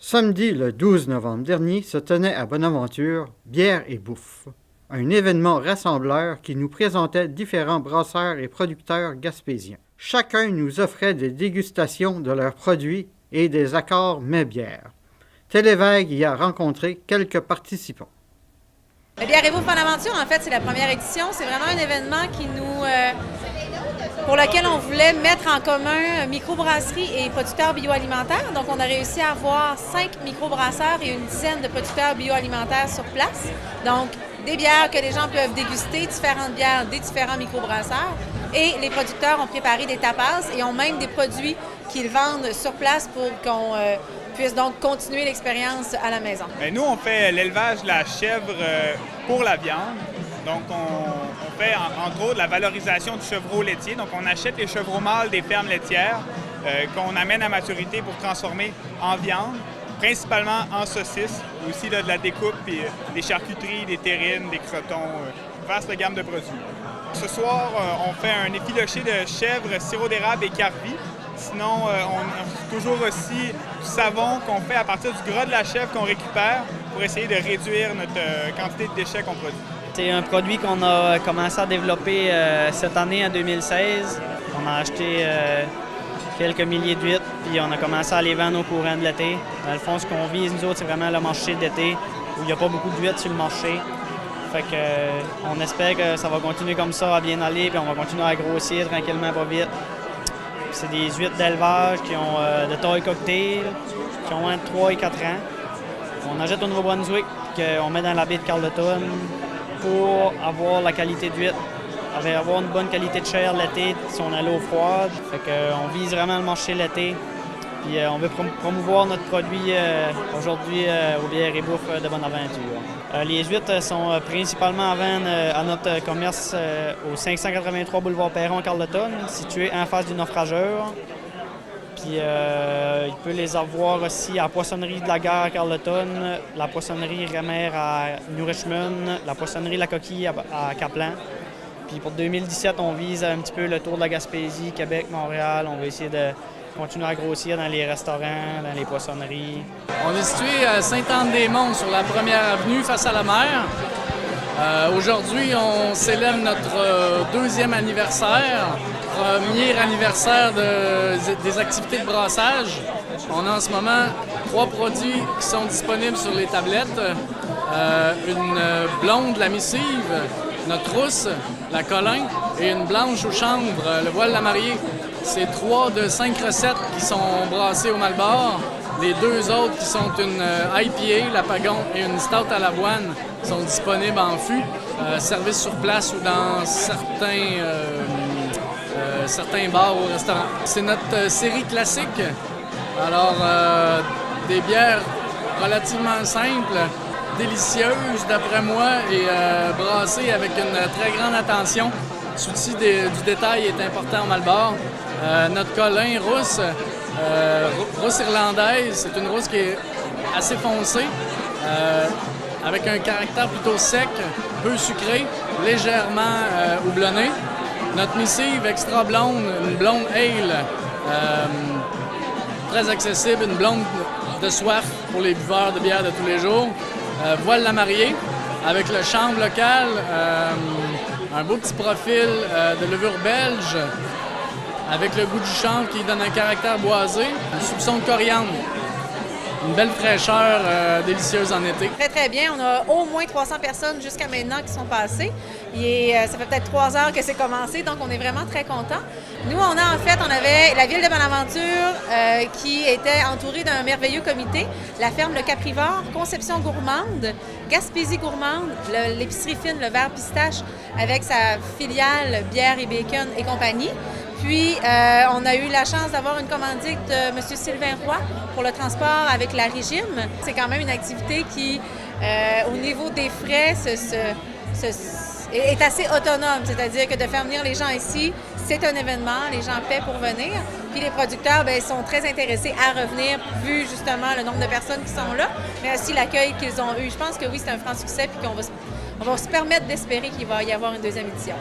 Samedi le 12 novembre dernier se tenait à Bonaventure Bière et Bouffe, un événement rassembleur qui nous présentait différents brasseurs et producteurs gaspésiens. Chacun nous offrait des dégustations de leurs produits et des accords mets-bières. Télévague y a rencontré quelques participants. Le Bière et Bouffe Bonaventure, en fait, c'est la première édition. C'est vraiment un événement pour lequel on voulait mettre en commun microbrasseries et producteurs bioalimentaires. Donc, on a réussi à avoir 5 microbrasseurs et une dizaine de producteurs bioalimentaires sur place. Donc, des bières que les gens peuvent déguster, différentes bières des différents microbrasseurs. Et les producteurs ont préparé des tapas et ont même des produits qu'ils vendent sur place pour qu'on puisse donc continuer l'expérience à la maison. Bien, nous, on fait l'élevage de la chèvre pour la viande. Donc, on fait, entre autres, la valorisation du chevreau laitier. Donc, on achète les chevreaux mâles des fermes laitières qu'on amène à maturité pour transformer en viande, principalement en saucisses, aussi là, de la découpe, puis des charcuteries, des terrines, des crotons, vaste gamme de produits. Ce soir, on fait un effiloché de chèvre, sirop d'érable et carvi. Sinon, on a toujours aussi du savon qu'on fait à partir du gras de la chèvre qu'on récupère pour essayer de réduire notre quantité de déchets qu'on produit. C'est un produit qu'on a commencé à développer cette année, en 2016. On a acheté quelques milliers d'huîtres, puis on a commencé à les vendre au courant de l'été. Dans le fond, ce qu'on vise, nous autres, c'est vraiment le marché d'été, où il n'y a pas beaucoup d'huîtres sur le marché. Fait que, on espère que ça va continuer comme ça, à bien aller, puis on va continuer à grossir tranquillement, pas vite. C'est des huîtres d'élevage qui ont de taille cocktail, qui ont entre 3 et 4 ans. On achète au Nouveau-Brunswick, qu'on met dans la baie de Carleton pour avoir la qualité d'huître, avoir une bonne qualité de chair l'été si on a l'eau froide. Fait qu'on vise vraiment le marché l'été. Puis on veut promouvoir notre produit aujourd'hui au Bière et Bouffe de Bonaventure. Les huîtres sont principalement à vendre à notre commerce au 583 boulevard Perron, Carleton, situé en face du naufrageur. Puis il peut les avoir aussi à la poissonnerie de la gare à Carleton, la poissonnerie Ramère à New Richmond, la poissonnerie La Coquille à Caplan. Puis pour 2017, on vise un petit peu le tour de la Gaspésie, Québec, Montréal. On va essayer de continuer à grossir dans les restaurants, dans les poissonneries. On est situé à Sainte-Anne-des-Monts, sur la première avenue, face à la mer. Aujourd'hui, on célèbre notre deuxième anniversaire, premier anniversaire des activités de brassage. On a en ce moment 3 produits qui sont disponibles sur les tablettes. Une blonde, la missive, notre rousse, la Colin, et une blanche au chanvre, le voile la mariée. C'est 3 de 5 recettes qui sont brassées au Malbord. Les 2 autres qui sont une IPA, la Pagon, et une Stout à l'avoine sont disponibles en fût, service sur place ou dans certains bars ou restaurants. C'est notre série classique. Alors, des bières relativement simples, délicieuses d'après moi et brassées avec une très grande attention. Le souci du détail est important au Malbord. Notre Colin rousse, rousse irlandaise, c'est une rousse qui est assez foncée, avec un caractère plutôt sec, peu sucré, légèrement houblonné. Notre missive extra blonde, une blonde ale, très accessible, une blonde de soif pour les buveurs de bière de tous les jours. Voile la mariée, avec le chanvre local, un beau petit profil de levure belge, avec le goût du chanvre qui donne un caractère boisé, un soupçon de coriandre. Une belle fraîcheur délicieuse en été. Très, très bien. On a au moins 300 personnes jusqu'à maintenant qui sont passées. Et ça fait peut-être 3 heures que c'est commencé, donc on est vraiment très contents. Nous, on avait la ville de Bonaventure qui était entourée d'un merveilleux comité, la ferme Le Caprivore, Conception Gourmande, Gaspésie Gourmande, l'épicerie fine, le Vert Pistache, avec sa filiale Bière et Bacon et compagnie. Puis, on a eu la chance d'avoir une commandite de M. Sylvain Roy pour le transport avec la Régime. C'est quand même une activité qui, au niveau des frais, est assez autonome. C'est-à-dire que de faire venir les gens ici, c'est un événement, les gens paient pour venir. Puis les producteurs sont très intéressés à revenir, vu justement le nombre de personnes qui sont là, mais aussi l'accueil qu'ils ont eu. Je pense que oui, c'est un franc succès, puis qu'on va se permettre d'espérer qu'il va y avoir une deuxième édition.